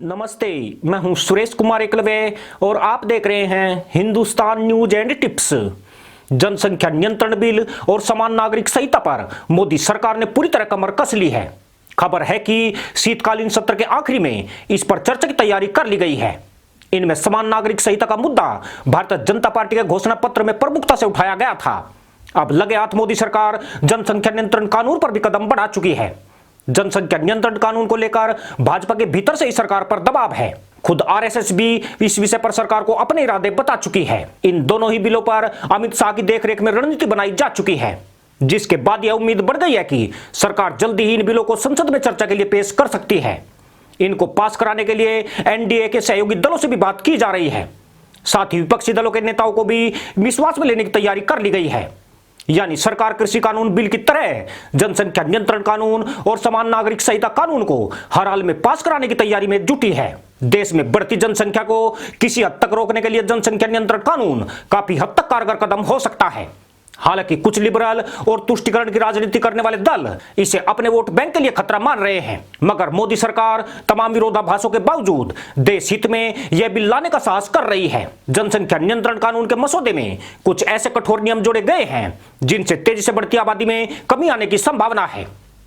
नमस्ते, मैं हूं सुरेश कुमार एकलवे और आप देख रहे हैं हिंदुस्तान न्यूज एंड टिप्स। जनसंख्या नियंत्रण बिल और समान नागरिक संहिता पर मोदी सरकार ने पूरी तरह कमर कस ली है। खबर है कि शीतकालीन सत्र के आखिरी में इस पर चर्चा की तैयारी कर ली गई है। इनमें समान नागरिक संहिता का मुद्दा भारतीय जनता पार्टी के घोषणा पत्र में प्रमुखता से उठाया गया था। अब लगे हाथ मोदी सरकार जनसंख्या नियंत्रण कानून पर भी कदम बढ़ा चुकी है। जनसंख्या नियंत्रण कानून को लेकर भाजपा के भीतर से ही सरकार पर दबाव है। खुद आरएसएस भी इस विषय पर सरकार को अपने इरादे बता चुकी है। इन दोनों ही बिलों पर अमित शाह की देखरेख में रणनीति बनाई जा चुकी है, जिसके बाद यह उम्मीद बढ़ गई है कि सरकार जल्दी ही इन बिलों को संसद में चर्चा के लिए पेश कर सकती है। इनको पास कराने के लिए एनडीए के सहयोगी दलों से भी बात की जा रही है। साथ ही विपक्षी दलों के नेताओं को भी विश्वास में लेने की तैयारी कर ली गई है। यानी सरकार कृषि कानून बिल की तरह जनसंख्या नियंत्रण कानून और समान नागरिक संहिता कानून को हर हाल में पास कराने की तैयारी में जुटी है। देश में बढ़ती जनसंख्या को किसी हद तक रोकने के लिए जनसंख्या नियंत्रण कानून काफी हद तक कारगर कदम हो सकता है। हालांकि कुछ लिबरल और तुष्टीकरण की राजनीति करने वाले दल इसे अपने वोट बैंक के लिए खतरा मान रहे हैं, मगर मोदी सरकार तमाम विरोधाभासों के बावजूद देश हित में यह बिल लाने का साहस कर रही है। जनसंख्या नियंत्रण कानून के मसौदे में कुछ ऐसे कठोर नियम जोड़े गए हैं जिनसे तेजी से बढ़ती आबादी में कमी आने की संभावना है।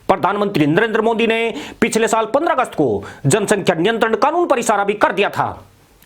प्रधानमंत्री नरेंद्र मोदी ने पिछले साल 15 अगस्त को जनसंख्या नियंत्रण कानून पर इशारा भी कर दिया था।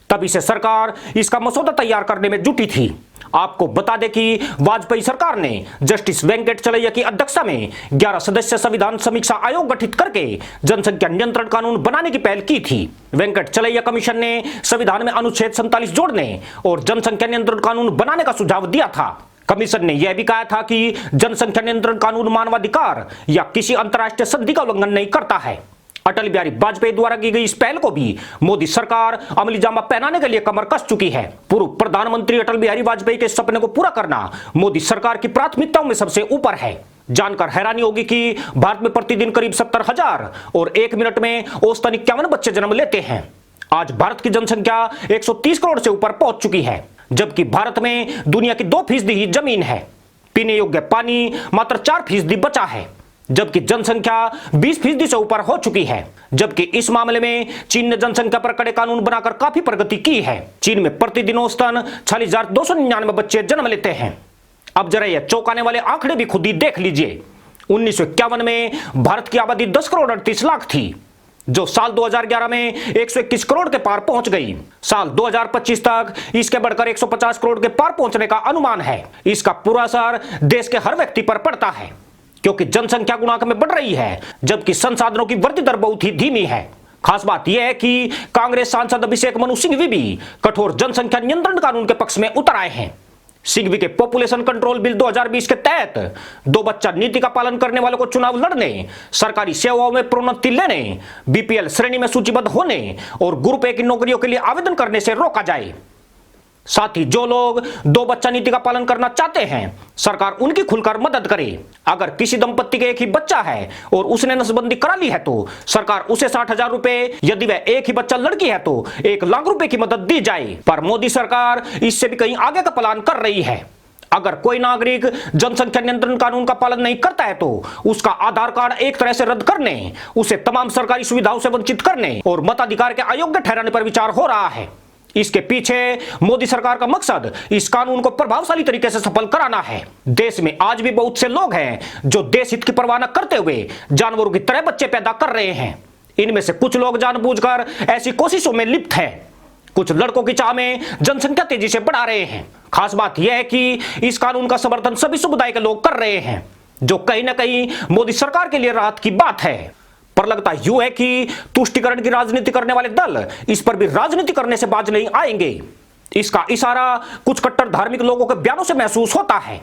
तभी से सरकार इसका मसौदा तैयार करने में जुटी थी। आपको बता दें कि वाजपेयी सरकार ने जस्टिस वेंकटचलैया की अध्यक्षता में 11 सदस्य संविधान समीक्षा आयोग गठित करके जनसंख्या नियंत्रण कानून बनाने की पहल की थी। वेंकटचलैया कमीशन ने संविधान में अनुच्छेद 47 जोड़ने और जनसंख्या नियंत्रण कानून बनाने का सुझाव दिया था। कमीशन ने यह भी कहा था कि जनसंख्या नियंत्रण कानून मानवाधिकार या किसी अंतर्राष्ट्रीय संधि का उल्लंघन नहीं करता है। अटल बिहारी वाजपेयी द्वारा की गई इस पहल को भी मोदी सरकार अमली जामा पहनाने के लिए कमर कस चुकी है। पूर्व प्रधानमंत्री अटल बिहारी वाजपेयी के सपने को पूरा करना मोदी सरकार की प्राथमिकताओं में सबसे ऊपर है। जानकर हैरानी होगी कि भारत में प्रतिदिन करीब 70,000 और 1 मिनट में औसतन 51 बच्चे जन्म लेते हैं। आज भारत की जनसंख्या 130 करोड़ से ऊपर पहुंच चुकी है, जबकि भारत में दुनिया की 2% ही जमीन है। पीने योग्य पानी मात्र 4% बचा है, जबकि जनसंख्या 20% से ऊपर हो चुकी है। जबकि इस मामले में चीन ने जनसंख्या पर कड़े कानून बनाकर काफी प्रगति की है। चीन में प्रतिदिन औसतन 40,299 बच्चे जन्म लेते हैं। अब जरा यह चौंकाने वाले आंकड़े भी खुद ही देख लीजिए। 1951 में भारत की आबादी 10 करोड़ 38 लाख थी, जो साल 2011 में 121 करोड़ के पार पहुंच गई। साल 2025 तक इसके बढ़कर 150 करोड़ के पार पहुंचने का अनुमान है। इसका पूरा असर देश के हर व्यक्ति पर पड़ता है, क्योंकि जनसंख्या गुणांक में बढ़ रही है, जबकि संसाधनों की वृद्धि दर बहुत ही धीमी है। खास बात यह है कि कांग्रेस सांसद अभिषेक मनु सिंघवी भी कठोर जनसंख्या नियंत्रण कानून के पक्ष में उतर आए हैं। सिंघवी के पॉपुलेशन कंट्रोल बिल 2020 के तहत 2 बच्चा नीति का पालन करने वालों को चुनाव लड़ने, सरकारी सेवाओं में प्रोन्नति लेने, बीपीएल श्रेणी में सूचीबद्ध होने और ग्रुप ए की नौकरियों के लिए आवेदन करने से रोका जाए। साथ ही जो लोग 2 बच्चा नीति का पालन करना चाहते हैं, सरकार उनकी खुलकर मदद करे। अगर किसी दंपत्ति के एक ही बच्चा है और उसने नसबंदी करा ली है तो सरकार उसे 60,000 रुपए, यदि वह एक ही बच्चा लड़की है तो 1 लाख रुपए की मदद दी जाए। पर मोदी सरकार इससे भी कहीं आगे का प्लान कर रही है। अगर कोई नागरिक जनसंख्या नियंत्रण कानून का पालन नहीं करता है तो उसका आधार कार्ड एक तरह से रद्द करने, उसे तमाम सरकारी सुविधाओं से वंचित करने और मताधिकार के अयोग्य ठहराने पर विचार हो रहा है। इसके पीछे मोदी सरकार का मकसद इस कानून को प्रभावशाली तरीके से सफल कराना है। देश में आज भी बहुत से लोग हैं जो देश हित की परवाह न करते हुए जानवरों की तरह बच्चे पैदा कर रहे हैं। इनमें से कुछ लोग जानबूझकर ऐसी कोशिशों में लिप्त हैं। कुछ लड़कों की चाह में जनसंख्या तेजी से बढ़ा रहे हैं। खास बात यह है कि इस कानून का समर्थन सभी समुदाय के लोग कर रहे हैं, जो कहीं ना कहीं मोदी सरकार के लिए राहत की बात है। पर लगता यूं है कि तुष्टीकरण की राजनीति करने वाले दल इस पर भी राजनीति करने से बाज नहीं आएंगे। इसका इशारा कुछ कट्टर धार्मिक लोगों के बयानों से महसूस होता है।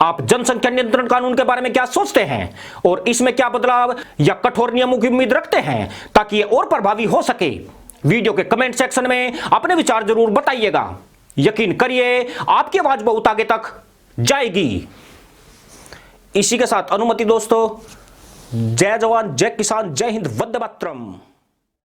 आप जनसंख्या नियंत्रण कानून के बारे में क्या सोचते हैं और इसमें क्या बदलाव या कठोर नियमों की उम्मीद रखते हैं ताकि यह और प्रभावी हो सके? वीडियो के कमेंट सेक्शन में अपने विचार जरूर बताइएगा। यकीन करिए आपकी आवाज बहुत आगे तक जाएगी। इसी के साथ अनुमति दोस्तों। जय जवान, जय किसान, जय हिंद, वंदे मातरम।